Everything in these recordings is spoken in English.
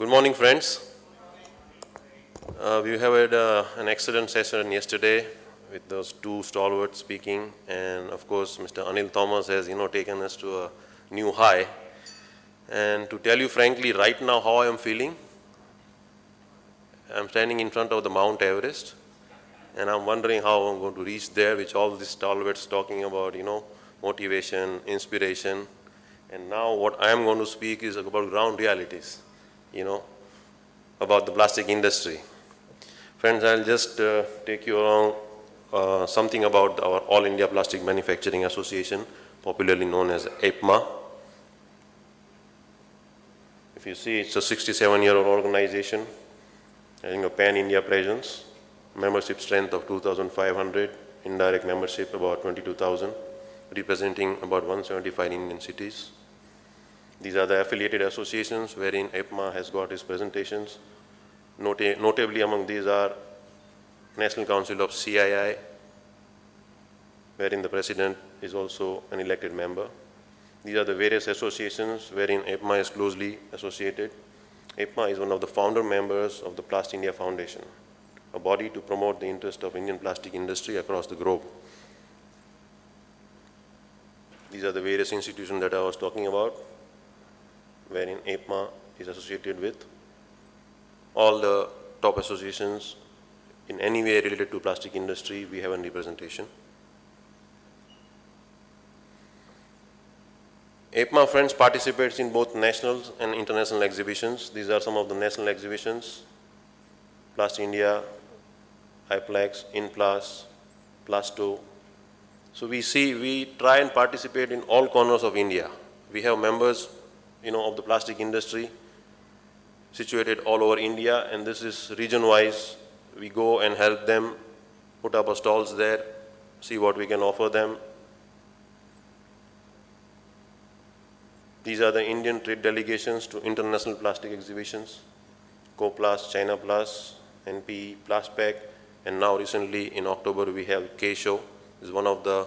Good morning, friends. We have had an excellent session yesterday with those two stalwarts speaking, and of course, Mr. Anil Thomas has, taken us to a new high. And to tell you frankly, right now, how I am feeling, I'm standing in front of the Mount Everest, and I'm wondering how I'm going to reach there, which all these stalwarts talking about, motivation, inspiration. And now what I am going to speak is about ground realities, about the plastic industry. Friends, I'll just take you along something about our All India Plastic Manufacturing Association, popularly known as AIPMA. If you see, it's a 67-year-old organization having a pan-India presence, membership strength of 2,500, indirect membership about 22,000, representing about 175 Indian cities. These are the affiliated associations wherein AIPMA has got its presentations. Notably among these are National Council of CII, wherein the president is also an elected member. These are the various associations wherein AIPMA is closely associated. AIPMA is one of the founder members of the Plast India Foundation, a body to promote the interest of Indian plastic industry across the globe. These are the various institutions that I was talking about, wherein AIPMA is associated with. All the top associations in any way related to plastic industry, we have a representation. AIPMA, friends, participates in both national and international exhibitions. These are some of the national exhibitions: Plast India, iPlex, InPlast, Plasto. So we try and participate in all corners of India. We have members, of the plastic industry situated all over India, and this is region-wise. We go and help them, put up our stalls there, see what we can offer them. These are the Indian trade delegations to international plastic exhibitions: CoPlast, China Plus, NP, Plastpack, and now recently in October we have K-Show. This is one of the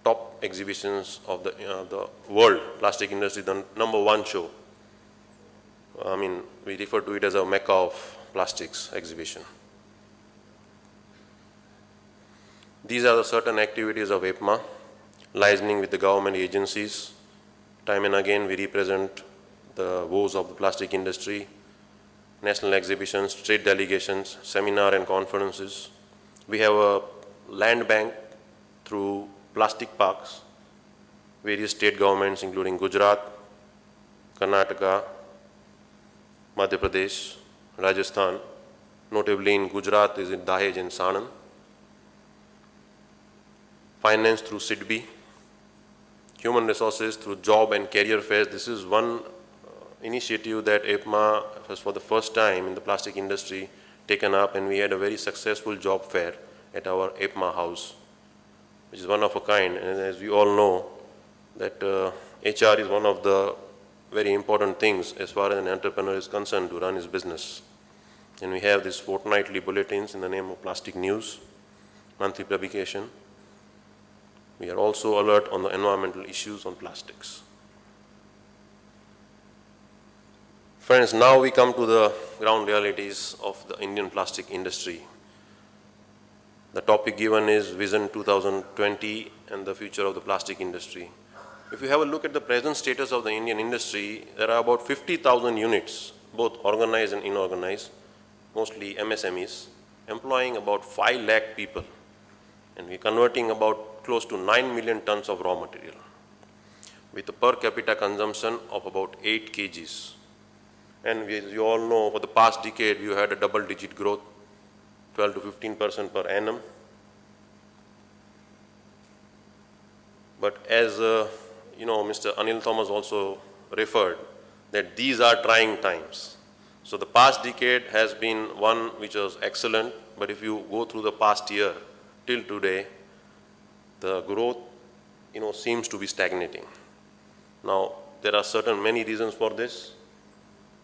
top exhibitions of the world plastic industry, the #1 show. We refer to it as a Mecca of plastics exhibition. These are the certain activities of AIPMA, liaising with the government agencies. Time and again, we represent the woes of the plastic industry, national exhibitions, trade delegations, seminar and conferences. We have a land bank through plastic parks, various state governments including Gujarat, Karnataka, Madhya Pradesh, Rajasthan. Notably in Gujarat is in Dahej and Sanand. Finance through SIDBI. Human resources through job and career fairs. This is one initiative that AIPMA has for the first time in the plastic industry taken up, and we had a very successful job fair at our AIPMA house, which is one of a kind. And as we all know, that HR is one of the very important things as far as an entrepreneur is concerned to run his business. And we have these fortnightly bulletins in the name of Plastic News, monthly publication. We are also alert on the environmental issues on plastics. Friends, now we come to the ground realities of the Indian plastic industry. The topic given is Vision 2020 and the future of the plastic industry. If you have a look at the present status of the Indian industry, there are about 50,000 units, both organized and inorganized, mostly MSMEs, employing about 5 lakh people. And we're converting about close to 9 million tons of raw material, with a per capita consumption of about 8 kgs. And as you all know, for the past decade, we had a double-digit growth, 12 to 15% per annum. But as Mr. Anil Thomas also referred, that these are trying times. So the past decade has been one which was excellent, but if you go through the past year till today, the growth, seems to be stagnating. Now, there are many reasons for this.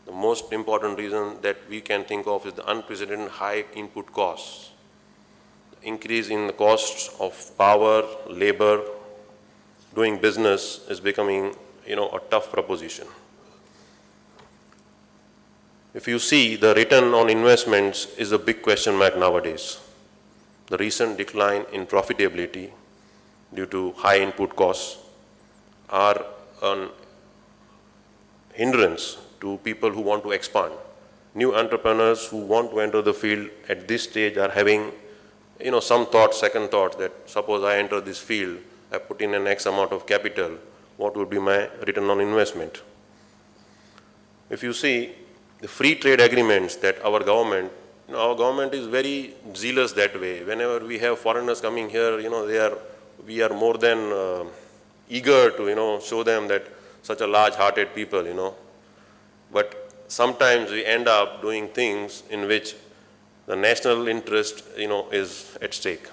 The most important reason that we can think of is the unprecedented high input costs. The increase in the costs of power, labor, doing business is becoming, a tough proposition. If you see, the return on investments is a big question mark nowadays. The recent decline in profitability due to high input costs are an hindrance to people who want to expand. New entrepreneurs who want to enter the field at this stage are having, some thought, second thought, that suppose I enter this field, I put in an X amount of capital, what would be my return on investment? If you see the free trade agreements that our government is very zealous that way. Whenever we have foreigners coming here, we are more than eager to, show them that such a large-hearted people. But sometimes we end up doing things in which the national interest, is at stake.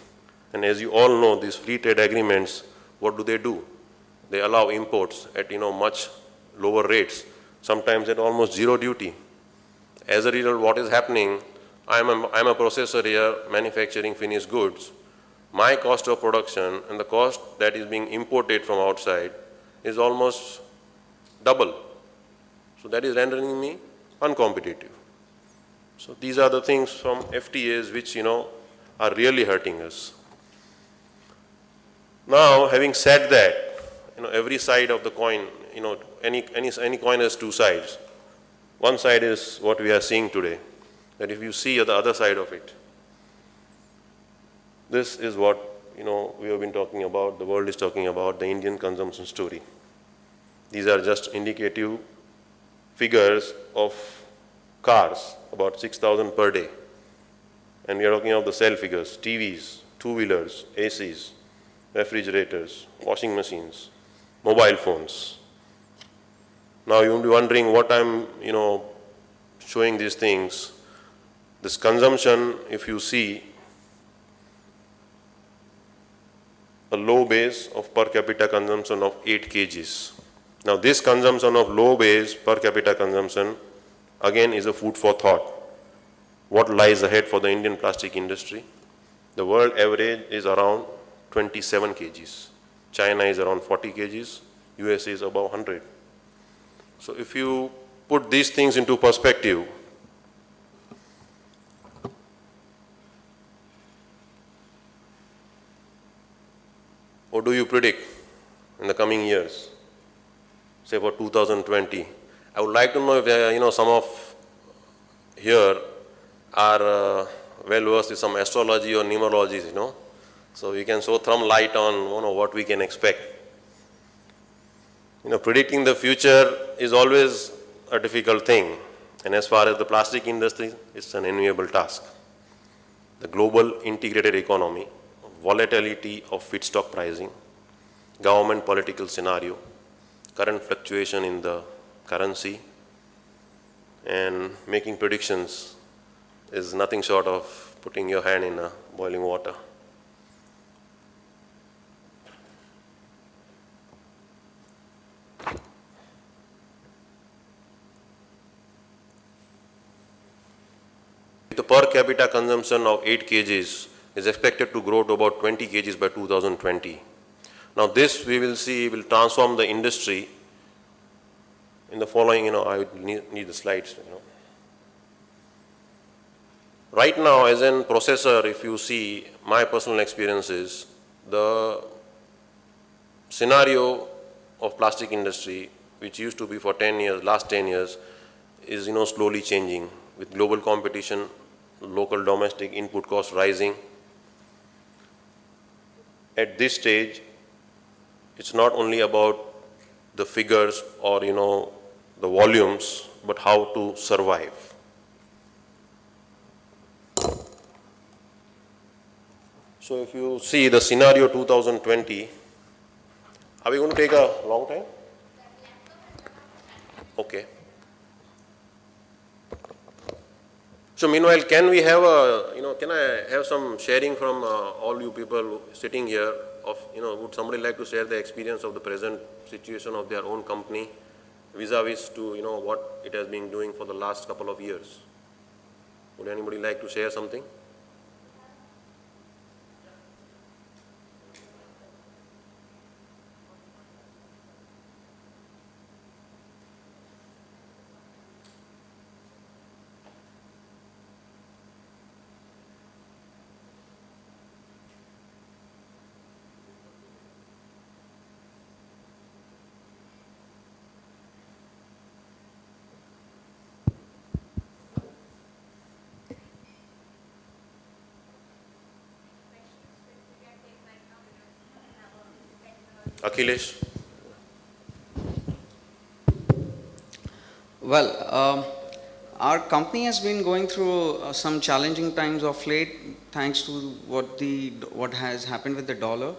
And as you all know, these free trade agreements, what do? They allow imports at, much lower rates, sometimes at almost zero duty. As a result, what is happening, I'm a processor here manufacturing finished goods. My cost of production and the cost that is being imported from outside is almost double. So that is rendering me uncompetitive. So these are the things from FTAs which, are really hurting us. Now, having said that, every side of the coin, any coin has two sides. One side is what we are seeing today, that if you see the other side of it, this is what, we have been talking about, the world is talking about, the Indian consumption story. These are just indicative figures of cars, about 6,000 per day. And we are talking of the sale figures, TVs, two-wheelers, ACs, refrigerators, washing machines, mobile phones. Now you will be wondering what I'm, showing these things. This consumption, if you see, a low base of per capita consumption of 8 kgs. Now this consumption of low base per capita consumption again is a food for thought. What lies ahead for the Indian plastic industry? The world average is around 27 kgs. China is around 40 kgs. USA is above 100. So if you put these things into perspective, what do you predict in the coming years? Say for 2020. I would like to know if some of here are well versed in some astrology or numerologies, so we can throw some light on what we can expect. Predicting the future is always a difficult thing, and as far as the plastic industry, it's an enviable task. The global integrated economy, volatility of feedstock pricing, government political scenario, current fluctuation in the currency, and making predictions is nothing short of putting your hand in boiling water. The per capita consumption of 8 kgs is expected to grow to about 20 kgs by 2020. Now this we will see will transform the industry in the following, I would need the slides, Right now, as an processor, if you see my personal experiences, the scenario of plastic industry, which used to be for 10 years, last 10 years, is, slowly changing with global competition, local domestic input costs rising. At this stage, it's not only about the figures or, the volumes, but how to survive. So if you see the scenario 2020, are we going to take a long time? Okay. So meanwhile, can we have can I have some sharing from all you people sitting here of, would somebody like to share the experience of the present situation of their own company vis-a-vis to, what it has been doing for the last couple of years? Would anybody like to share something? Akhilesh? Well, our company has been going through some challenging times of late, thanks to what has happened with the dollar.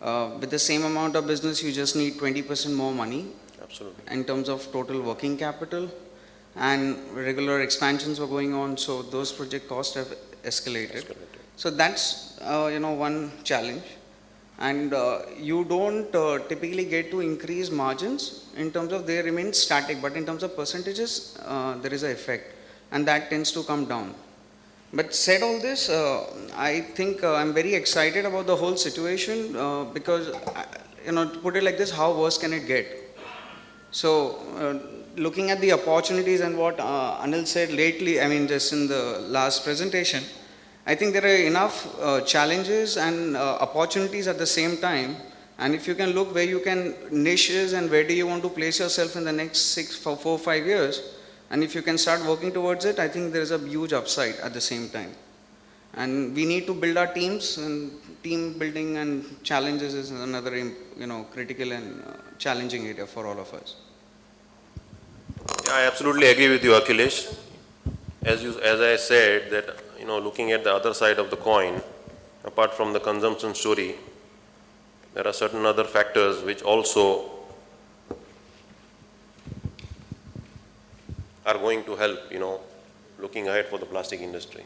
With the same amount of business, you just need 20% more money Absolutely. in terms of total working capital, and regular expansions were going on, so those project costs have escalated. Escalated. So that's one challenge, and you don't typically get to increase margins in terms of they remain static, but in terms of percentages, there is an effect, and that tends to come down. But said all this, I think I'm very excited about the whole situation because, to put it like this, how worse can it get? So, looking at the opportunities and what Anil said lately, I mean, just in the last presentation, I think there are enough challenges and opportunities at the same time. And if you can look where you can niches and where do you want to place yourself in the next 4, 5 years, and if you can start working towards it, I think there is a huge upside at the same time. And we need to build our teams, and team building and challenges is another critical and challenging area for all of us. Yeah, I absolutely agree with you, Akhilesh. As I said, that looking at the other side of the coin, apart from the consumption story, there are certain other factors which also are going to help, looking ahead for the plastic industry.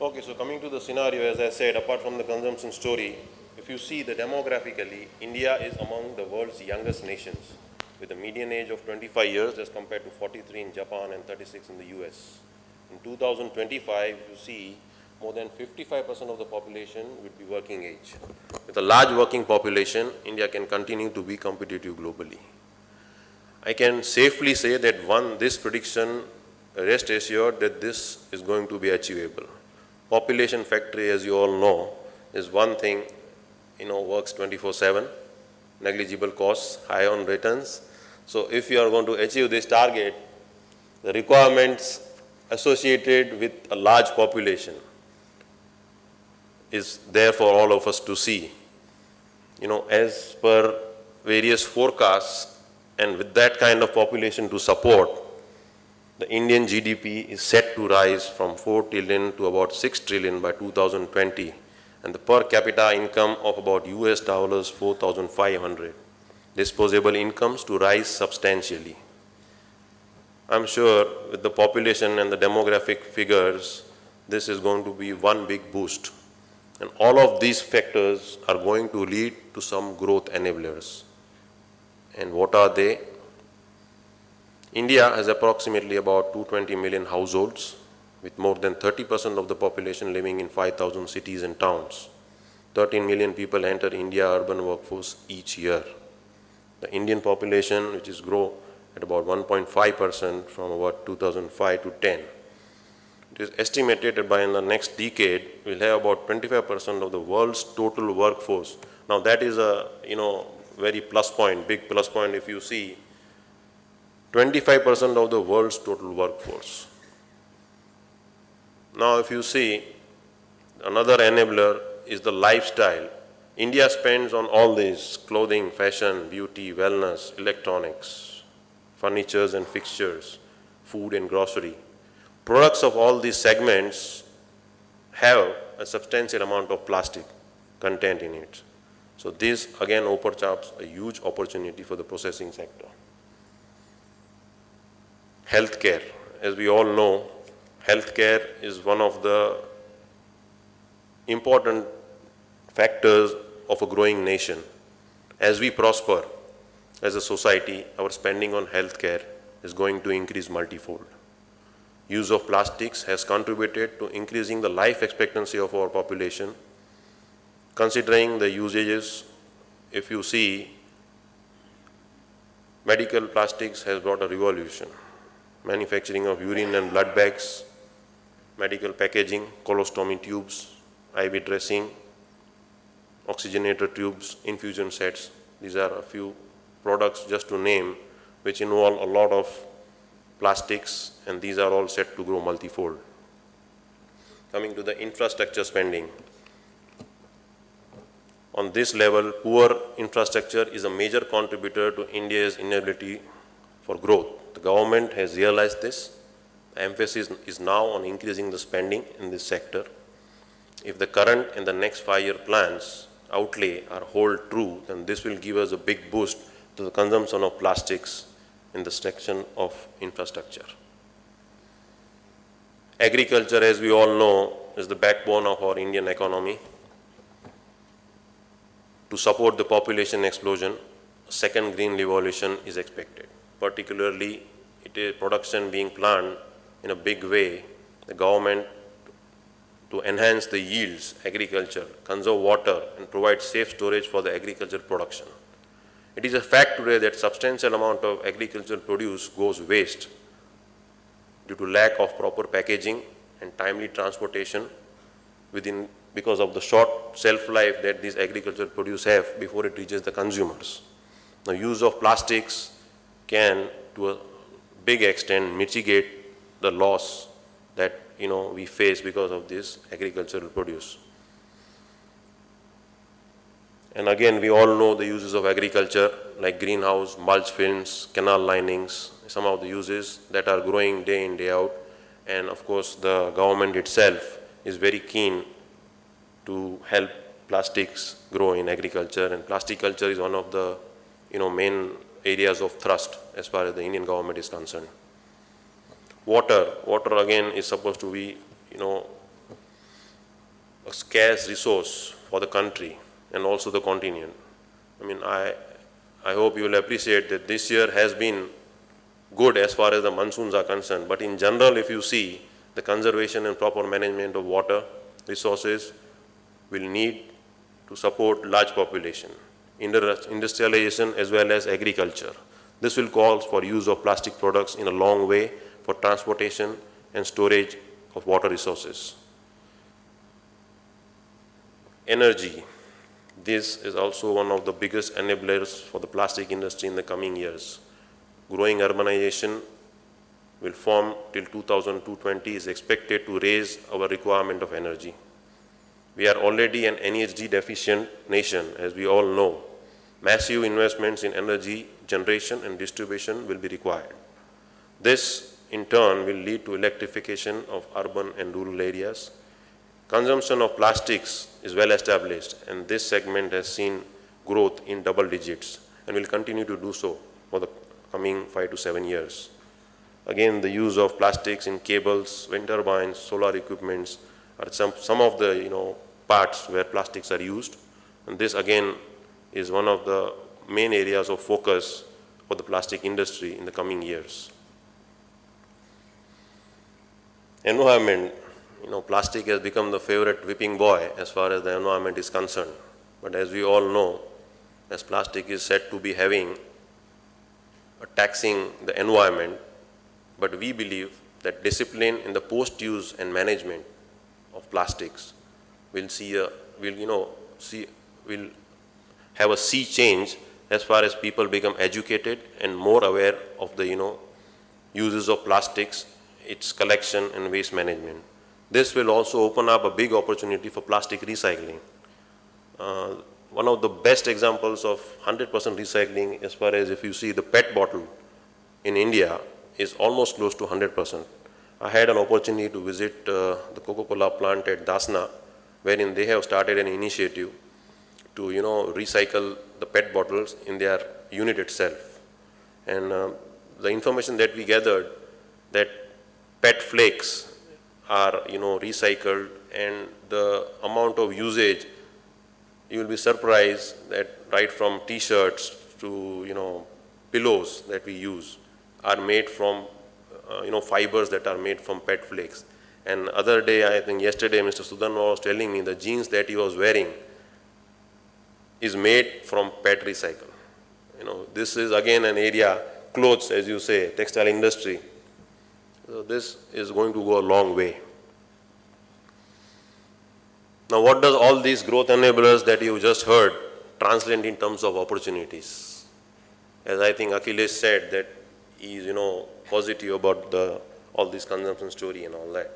Okay, so coming to the scenario, as I said, apart from the consumption story, if you see that demographically, India is among the world's youngest nations, with a median age of 25 years as compared to 43 in Japan and 36 in the US. In 2025, you see more than 55% of the population would be working age. With a large working population, India can continue to be competitive globally. I can safely say that this prediction, rest assured that this is going to be achievable. Population factory, as you all know, is one thing, works 24/7, negligible costs, high on returns. So if you are going to achieve this target, the requirements associated with a large population is there for all of us to see. As per various forecasts, and with that kind of population to support, the Indian GDP is set to rise from 4 trillion to about 6 trillion by 2020, and the per capita income of about US dollars 4,500. Disposable incomes to rise substantially. I'm sure with the population and the demographic figures, this is going to be one big boost. And all of these factors are going to lead to some growth enablers. And what are they? India has approximately about 220 million households, with more than 30% of the population living in 5,000 cities and towns. 13 million people enter India urban workforce each year. The Indian population, which is grow at about 1.5% from about 2005 to 10. It is estimated that by in the next decade, we'll have about 25% of the world's total workforce. Now that is a, very plus point, big plus point if you see 25% of the world's total workforce. Now if you see, another enabler is the lifestyle. India spends on all these: clothing, fashion, beauty, wellness, electronics, furnitures and fixtures, food and grocery. Products of all these segments have a substantial amount of plastic content in it. So this again opens up a huge opportunity for the processing sector. Healthcare. As we all know, healthcare is one of the important factors of a growing nation. As we prosper as a society, our spending on healthcare is going to increase multifold. Use of plastics has contributed to increasing the life expectancy of our population. Considering the usages, if you see, medical plastics has brought a revolution. Manufacturing of urine and blood bags, medical packaging, colostomy tubes, IV dressing, oxygenator tubes, infusion sets. These are a few products just to name which involve a lot of plastics, and these are all set to grow multifold. Coming to the infrastructure spending. On this level, poor infrastructure is a major contributor to India's inability for growth. The government has realized this. The emphasis is now on increasing the spending in this sector. If the current and the next 5-year plans outlay are hold true, then this will give us a big boost to the consumption of plastics in the section of infrastructure. Agriculture, as we all know, is the backbone of our Indian economy. To support the population explosion, a second green revolution is expected. Particularly, it is production being planned in a big way. The government, to enhance the yields, agriculture, conserve water, and provide safe storage for the agricultural production. It is a fact today that substantial amount of agricultural produce goes waste due to lack of proper packaging and timely transportation because of the short shelf life that these agricultural produce have before it reaches the consumers. The use of plastics can, to a big extent, mitigate the loss that we face because of this agricultural produce. And again, we all know the uses of agriculture like greenhouse, mulch films, canal linings, some of the uses that are growing day in, day out. And of course, the government itself is very keen to help plastics grow in agriculture, and plastic culture is one of the main areas of thrust as far as the Indian government is concerned. Water again is supposed to be a scarce resource for the country and also the continent. I hope you will appreciate that this year has been good as far as the monsoons are concerned, but in general, if you see, the conservation and proper management of water resources will need to support large population, industrialization as well as agriculture. This will call for use of plastic products in a long way for transportation and storage of water resources. Energy. This is also one of the biggest enablers for the plastic industry in the coming years. Growing urbanization will form till 2020 is expected to raise our requirement of energy. We are already an energy deficient nation, as we all know. Massive investments in energy generation and distribution will be required. This, in turn, will lead to electrification of urban and rural areas. Consumption of plastics is well established, and this segment has seen growth in double digits and will continue to do so for the coming 5 to 7 years. Again, the use of plastics in cables, wind turbines, solar equipments are some of the parts where plastics are used, and this again is one of the main areas of focus for the plastic industry in the coming years. Environment. Plastic has become the favorite whipping boy as far as the environment is concerned. But as we all know, as plastic is said to be taxing the environment, but we believe that discipline in the post-use and management of plastics will have a sea change as far as people become educated and more aware of the uses of plastics, its collection and waste management. This will also open up a big opportunity for plastic recycling. One of the best examples of 100% recycling, as far as if you see the PET bottle in India, is almost close to 100%. I had an opportunity to visit the Coca-Cola plant at Dasna, wherein they have started an initiative to recycle the PET bottles in their unit itself. And the information that we gathered, that PET flakes are recycled, and the amount of usage, you will be surprised that right from t-shirts to pillows that we use are made from fibers that are made from PET flakes. And other day, I think yesterday, Mr. Sudarma was telling me the jeans that he was wearing is made from PET recycle. This is again an area, clothes, as you say, textile industry. So this is going to go a long way. Now, what does all these growth enablers that you just heard translate in terms of opportunities? As I think Akhilesh said that he is, positive about all this consumption story and all that.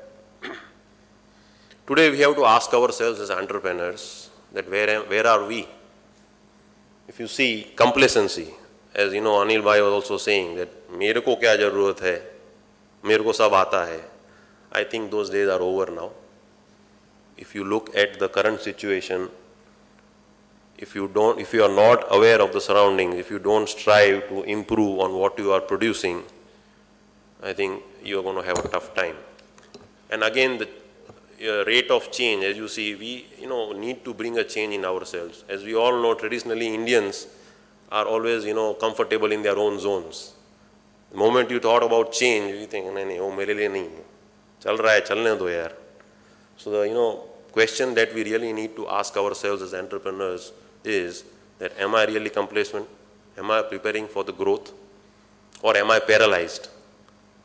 Today, we have to ask ourselves as entrepreneurs that where are we? If you see complacency, as Anil Bhai was also saying that मेरे को क्या जरूरत है, मेरे को सब आता है. I think those days are over now. If you look at the current situation, if you are not aware of the surroundings, if you don't strive to improve on what you are producing, I think you are going to have a tough time. And again, the rate of change, as you see, we need to bring a change in ourselves. As we all know, traditionally Indians are always comfortable in their own zones. The moment you thought about change, you think, नहीं वो मेरे लिए नहीं है, चल रहा है चलने दो यार. So the question that we really need to ask ourselves as entrepreneurs is that am I really complacent? Am I preparing for the growth? Or am I paralyzed?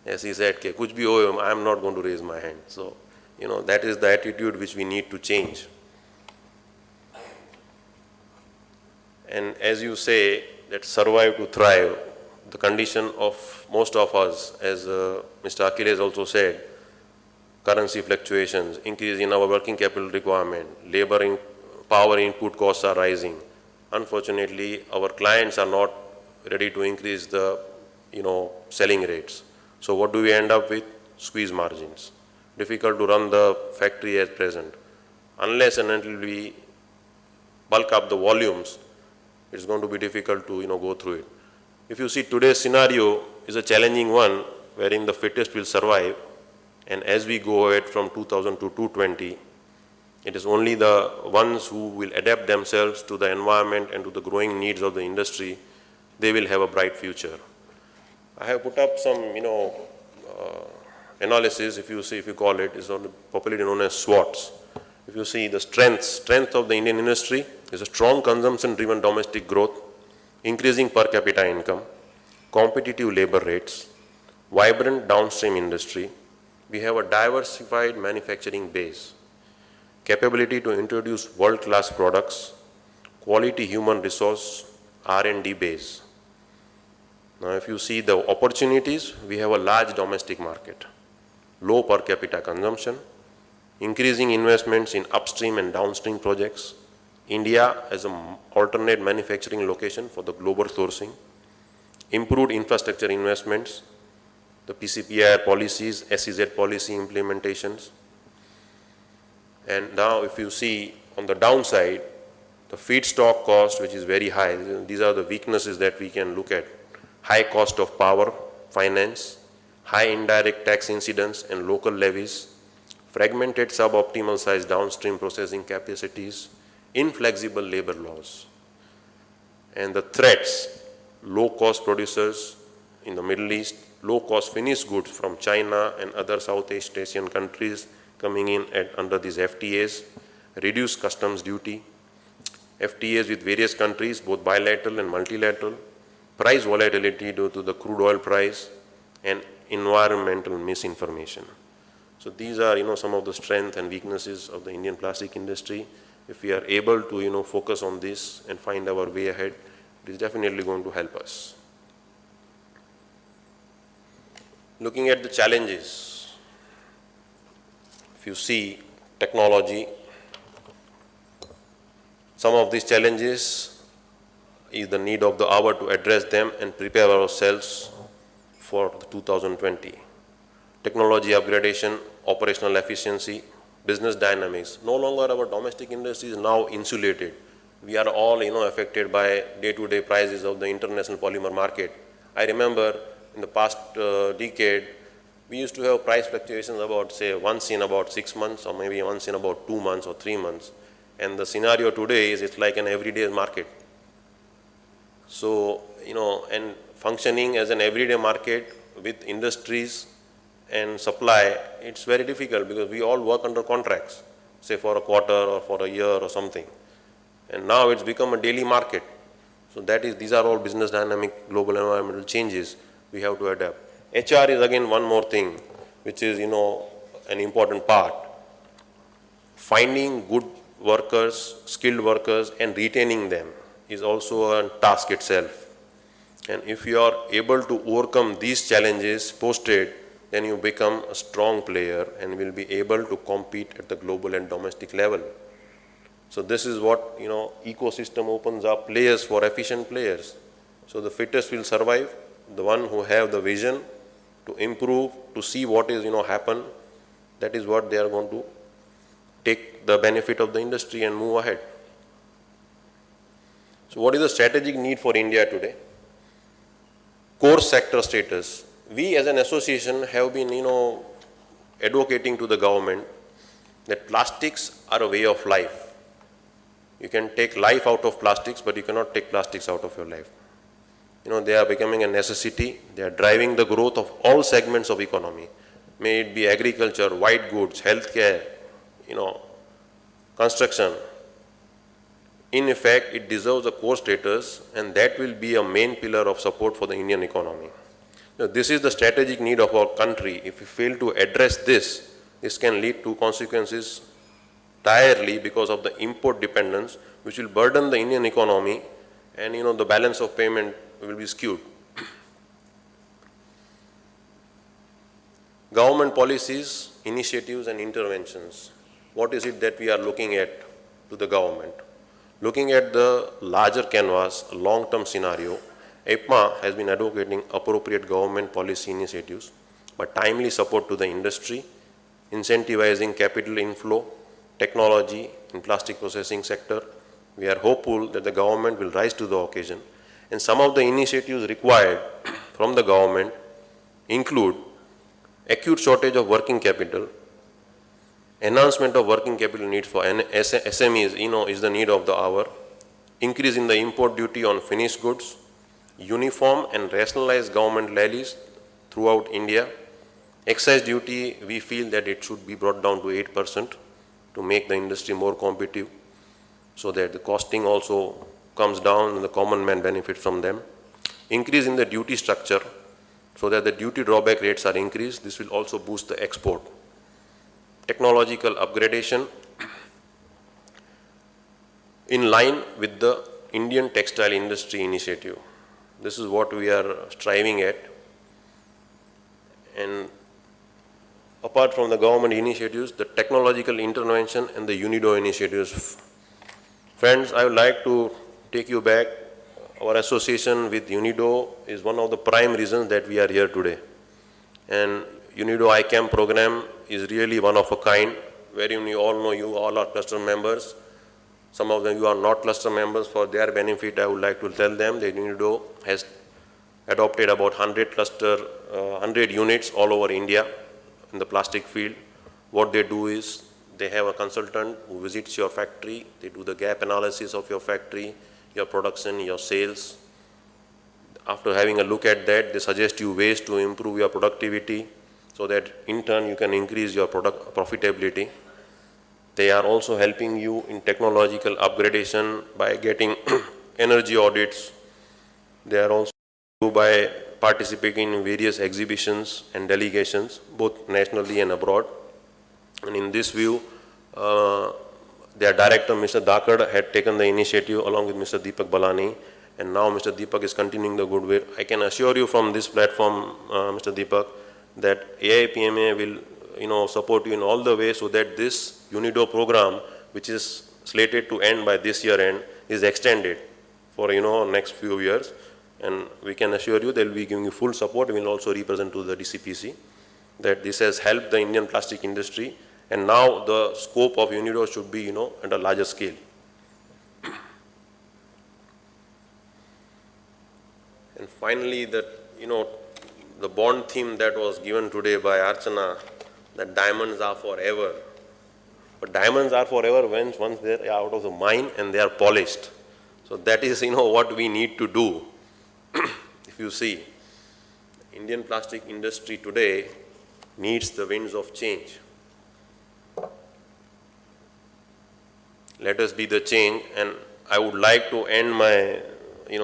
As he said, कि कुछ भी हो, I am not going to raise my hand. So that is the attitude which we need to change. And as you say, that survive to thrive, the condition of most of us, as Mr. Akhilesh also said, currency fluctuations, increase in our working capital requirement, labor power input costs are rising. Unfortunately, our clients are not ready to increase the selling rates. So what do we end up with? Squeeze margins. Difficult to run the factory at present. Unless and until we bulk up the volumes, it's going to be difficult to go through it. If you see today's scenario is a challenging one wherein the fittest will survive, and as we go ahead from 2000 to 220, it is only the ones who will adapt themselves to the environment and to the growing needs of the industry, they will have a bright future. I have put up some analysis, if you call it, is popularly known as SWOTs. If you see the strength of the Indian industry is a strong consumption-driven domestic growth, increasing per capita income, competitive labor rates, vibrant downstream industry. We have a diversified manufacturing base, capability to introduce world-class products, quality human resource, R&D base. Now, if you see the opportunities, we have a large domestic market, low per capita consumption, increasing investments in upstream and downstream projects, India as an alternate manufacturing location for the global sourcing, improved infrastructure investments, the PCPIR policies, SEZ policy implementations. And now if you see on the downside, the feedstock cost, which is very high, these are the weaknesses that we can look at. High cost of power, finance, high indirect tax incidence and local levies, fragmented suboptimal size downstream processing capacities, inflexible labor laws. And the threats, low-cost producers in the Middle East, low-cost finished goods from China and other Southeast Asian countries coming in under these FTAs, reduced customs duty, FTAs with various countries, both bilateral and multilateral, price volatility due to the crude oil price, and environmental misinformation. So these are, some of the strengths and weaknesses of the Indian plastic industry. If we are able to, focus on this and find our way ahead, it is definitely going to help us. Looking at the challenges, if you see technology, some of these challenges is the need of the hour to address them and prepare ourselves for 2020. Technology upgradation, operational efficiency, business dynamics. No longer our domestic industry is now insulated. We are all affected by day-to-day prices of the international polymer market. I remember in the past decade, we used to have price fluctuations about, say, once in about 6 months or maybe once in about 2 months or 3 months. And the scenario today is it's like an everyday market. So, and functioning as an everyday market with industries and supply, it's very difficult because we all work under contracts, say for a quarter or for a year or something. And now it's become a daily market. So these are all business dynamic, global environmental changes we have to adapt. HR is again one more thing, which is, an important part. finding good workers, skilled workers, and retaining them is also a task itself. And if you are able to overcome these challenges post-trade, then you become a strong player and will be able to compete at the global and domestic level. So this is what, ecosystem opens up players for efficient players. So the fittest will survive, the one who have the vision to improve, to see what is, happen, that is what they are going to take the benefit of the industry and move ahead. So what is the strategic need for India today? Core sector status. We as an association have been, advocating to the government that plastics are a way of life. You can take life out of plastics, but you cannot take plastics out of your life. They are becoming a necessity. They are driving the growth of all segments of economy. May it be agriculture, white goods, healthcare, construction. In effect, it deserves a core status, and that will be a main pillar of support for the Indian economy. This is the strategic need of our country. If we fail to address this, this can lead to consequences entirely because of the import dependence, which will burden the Indian economy, and the balance of payment will be skewed. Government policies, initiatives, and interventions. What is it that we are looking at to the government? Looking at the larger canvas, a long-term scenario, AIPMA has been advocating appropriate government policy initiatives, but timely support to the industry, incentivizing capital inflow, technology in plastic processing sector. We are hopeful that the government will rise to the occasion, and some of the initiatives required from the government include acute shortage of working capital, enhancement of working capital needs for SMEs, is the need of the hour, increase in the import duty on finished goods, uniform and rationalized government levies throughout India. Excise duty, we feel that it should be brought down to 8% to make the industry more competitive, so that the costing also comes down and the common man benefits from them. Increase in the duty structure so that the duty drawback rates are increased. This will also boost the export. Technological upgradation in line with the Indian textile industry initiative. This is what we are striving at. And apart from the government initiatives, the technological intervention and the UNIDO initiatives. Friends, I would like to take you back. Our association with UNIDO is one of the prime reasons that we are here today. And UNIDO ICAM program is really one of a kind, wherein you all know you all are cluster members. Some of them you are not cluster members. For their benefit, I would like to tell them that UNIDO has adopted about 100 units all over India in the plastic field. What they do is they have a consultant who visits your factory. They do the gap analysis of your factory, your production, your sales. After having a look at that, they suggest you ways to improve your productivity, so that in turn you can increase your product profitability. They are also helping you in technological upgradation by getting energy audits. They are also by participating in various exhibitions and delegations, both nationally and abroad. And in this view, their director, Mr. Dakad, had taken the initiative along with Mr. Deepak Balani, and now Mr. Deepak is continuing the good work. I can assure you from this platform, Mr. Deepak, that AIPMA will support you in all the ways so that this UNIDO program, which is slated to end by this year end, is extended for next few years. And we can assure you they will be giving you full support. We will also represent to the DCPC that this has helped the Indian plastic industry, and now the scope of UNIDO should be at a larger scale. And finally, that the bond theme that was given today by Archana, that diamonds are forever. But diamonds are forever once they are out of the mine and they are polished. So that is what we need to do. If you see, Indian plastic industry today needs the winds of change. Let us be the change. And I would like to end my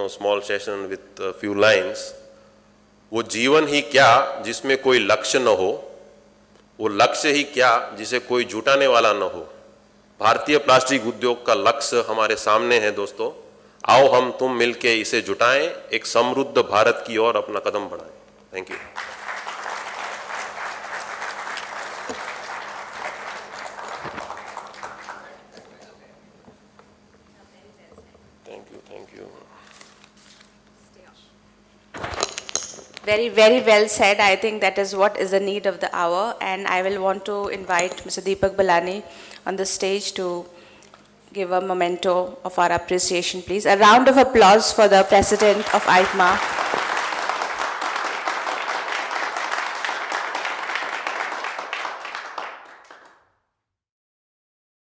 small session with a few lines. वो जीवन ही क्या जिसमें कोई लक्ष्य न हो, वो लक्ष्य ही क्या जिसे कोई जुटाने वाला न हो, भारतीय प्लास्टिक उद्योग का लक्ष्य हमारे सामने है दोस्तों। आओ हम तुम मिलके इसे जुटाएं, एक समृद्ध भारत की ओर अपना कदम बढ़ाएं। Thank you. Thank you. Very, very well said. I think that is what is the need of the hour. And I will want to invite Mr. Deepak Balani on the stage to give a memento of our appreciation, please. A round of applause for the President of AIPMA.